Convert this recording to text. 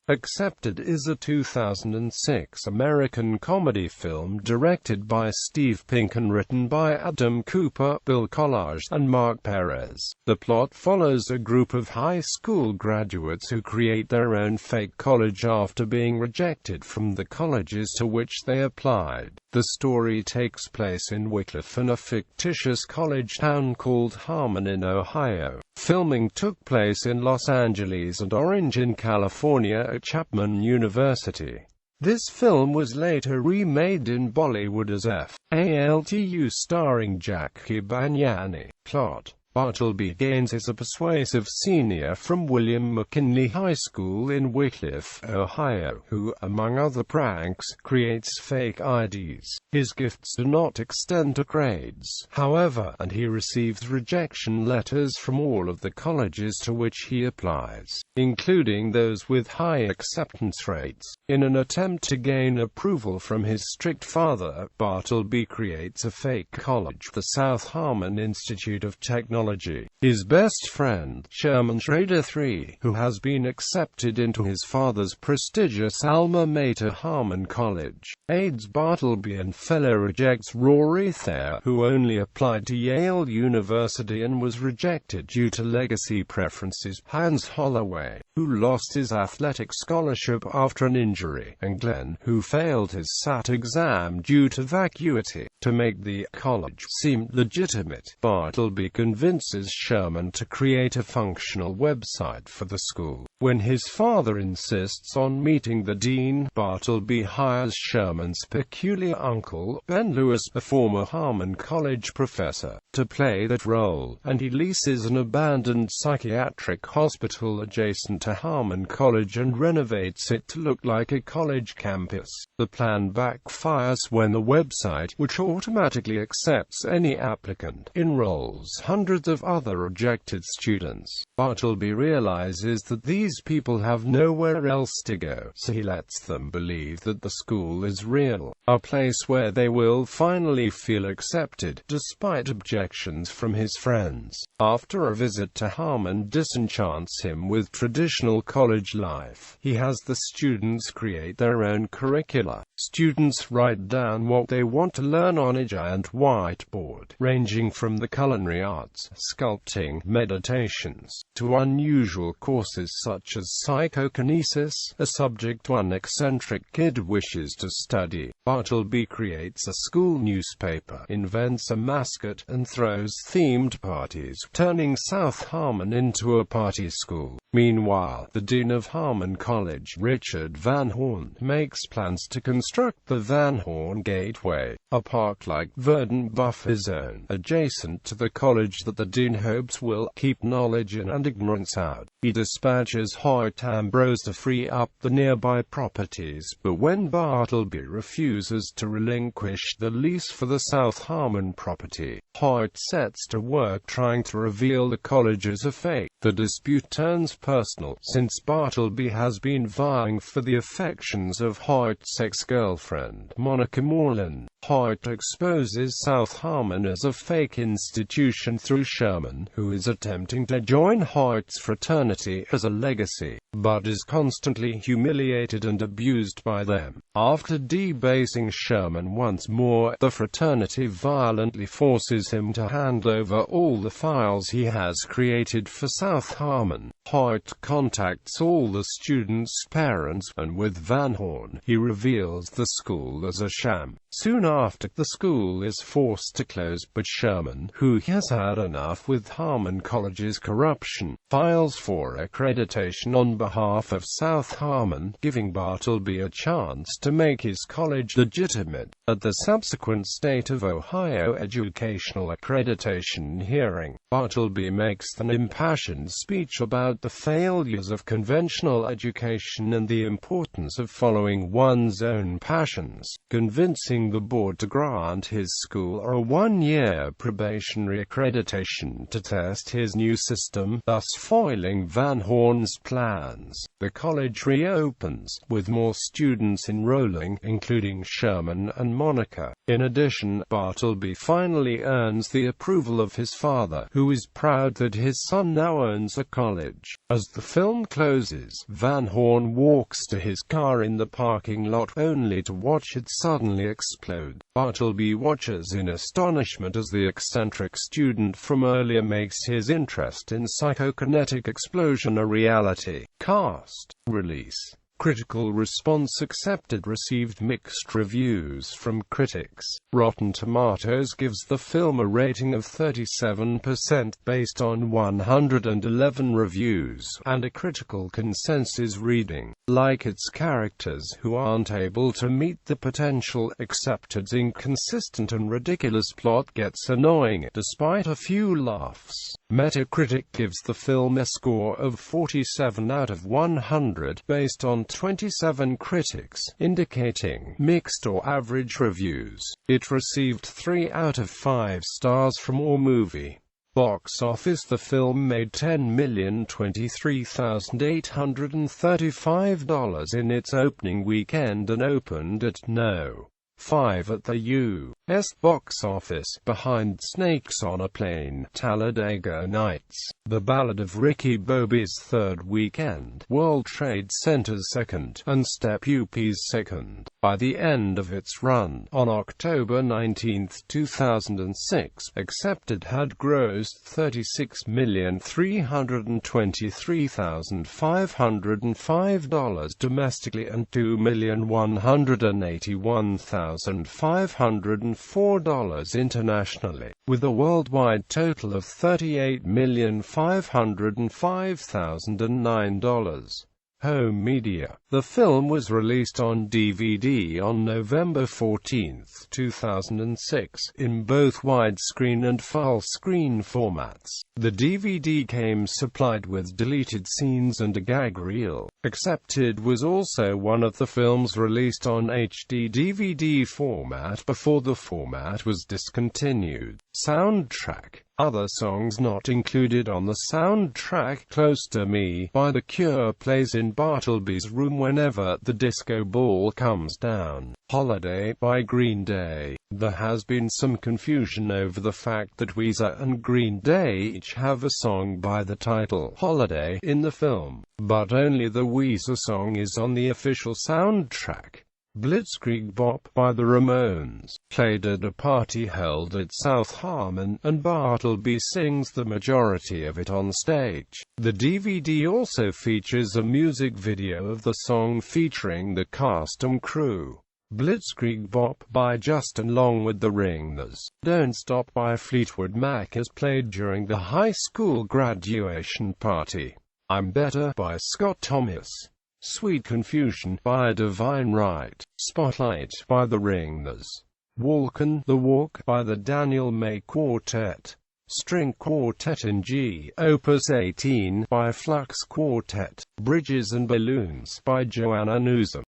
Accepted is a 2006 American comedy film directed by Steve Pink and written by Adam Cooper, Bill Collage, and Mark Perez. The plot follows a group of high school graduates who create their own fake college after being rejected from the colleges to which they applied. The story takes place in Wickliffe and a fictitious college town called Harmon in Ohio. Filming took place in Los Angeles and Orange in California at Chapman University. This film was later remade in Bollywood as F.A.L.T.U. starring Jackie Banyani. Plot: Bartleby Gaines is a persuasive senior from William McKinley High School in Wickliffe, Ohio, who, among other pranks, creates fake IDs. His gifts do not extend to grades, however, and he receives rejection letters from all of the colleges to which he applies, including those with high acceptance rates. In an attempt to gain approval from his strict father, Bartleby creates a fake college, the South Harmon Institute of Technology. His best friend, Chapman, who has been accepted into his father's prestigious alma mater Harmon College, aids Bartleby and fellow rejects Rory Thayer, who only applied to Yale University and was rejected due to legacy preferences, Hans Holloway, who lost his athletic scholarship after an injury, and Glenn, who failed his SAT exam due to vacuity. To make the college seem legitimate, Bartleby convinces Sherman to create a functional website for the school. When his father insists on meeting the dean, Bartleby hires Sherman's peculiar uncle, Ben Lewis, a former Harmon College professor, to play that role, and he leases an abandoned psychiatric hospital adjacent to Harmon College and renovates it to look like a college campus. The plan backfires when the website, which automatically accepts any applicant, enrolls hundreds of other rejected students. Bartleby realizes that these people have nowhere else to go, so he lets them believe that the school is real, a place where they will finally feel accepted, despite objections from his friends. After a visit to Harmon disenchants him with traditional college life, he has the students create their own curricula. Students write down what they want to learn on a giant whiteboard, ranging from the culinary arts, sculpting, meditations, to unusual courses such as psychokinesis, a subject one eccentric kid wishes to study. Bartleby creates a school newspaper, invents a mascot, and throws themed parties, turning South Harmon into a party school. Meanwhile, the dean of Harmon College, Richard Van Horn, makes plans to construct the Van Horn Gateway, a park-like verdant buffer zone adjacent to the college that the dean hopes will keep knowledge in and ignorance out. He dispatches Hoyt Ambrose to free up the nearby properties, but when Bartleby refuses to relinquish the lease for the South Harmon property, Hoyt sets to work trying to reveal the college as a fake. The dispute turns personal, since Bartleby has been vying for the affections of Hoyt's ex-girlfriend, Monica Moreland. Hoyt exposes South Harmon as a fake institution through Sherman, who is attempting to join Hoyt's fraternity as a legacy, but is constantly humiliated and abused by them. After debasing Sherman once more, the fraternity violently forces him to hand over all the files he has created for South Harmon. Hoyt contacts all the students' parents, and with Van Horn, he reveals the school as a sham. Soon after, the school is forced to close, but Sherman, who has had enough with Harmon College's corruption, files for accreditation on behalf of South Harmon, giving Bartleby a chance to make his college legitimate. At the subsequent State of Ohio educational accreditation hearing, Bartleby makes an impassioned speech about the failures of conventional education and the importance of following one's own passions, convincing the board board to grant his school a one-year probationary accreditation to test his new system, thus foiling Van Horn's plans. The college reopens, with more students enrolling, including Sherman and Monica. In addition, Bartleby finally earns the approval of his father, who is proud that his son now owns a college. As the film closes, Van Horn walks to his car in the parking lot, only to watch it suddenly explode. Bartleby watches in astonishment as the eccentric student from earlier makes his interest in psychokinetic explosion a reality. Cast. Release. Critical response accepted. Received mixed reviews from critics. Rotten Tomatoes gives the film a rating of 37% based on 111 reviews, and a critical consensus reading. Like its characters who aren't able to meet the potential, except its inconsistent and ridiculous plot gets annoying, despite a few laughs. Metacritic gives the film a score of 47 out of 100 based on 27 critics, indicating mixed or average reviews. It received 3 out of 5 stars from Allmovie. Box office. The film made $10,023,835 in its opening weekend and opened at No. 5 at the U.S. box office, behind Snakes on a Plane, Talladega Nights, The Ballad of Ricky Bobby's third weekend, World Trade Center's second, and Step Up's second. By the end of its run, on October 19, 2006, accepted had grossed $36,323,505 domestically and $2,181,504 internationally, with a worldwide total of $38,505,009. Home media. The film was released on DVD on November 14, 2006, in both widescreen and full-screen formats. The DVD came supplied with deleted scenes and a gag reel. Accepted was also one of the films released on HD DVD format before the format was discontinued. Soundtrack. Other songs not included on the soundtrack: Close to Me by The Cure plays in Bartleby's room whenever the disco ball comes down. Holiday by Green Day. There has been some confusion over the fact that Weezer and Green Day each have a song by the title Holiday in the film, but only the Weezer song is on the official soundtrack. Blitzkrieg Bop by the Ramones, played at a party held at South Harmon, and Bartleby sings the majority of it on stage. The DVD also features a music video of the song featuring the cast and crew. Blitzkrieg Bop by Justin Long with the Ringers. Don't Stop by Fleetwood Mac is played during the high school graduation party. I'm Better by Scott Thomas. Sweet Confusion by Divine Right. Spotlight by the Ringers. Walkin' the Walk by the Daniel May Quartet. String Quartet in G, Opus 18 by Flux Quartet. Bridges and Balloons by Joanna Newsom.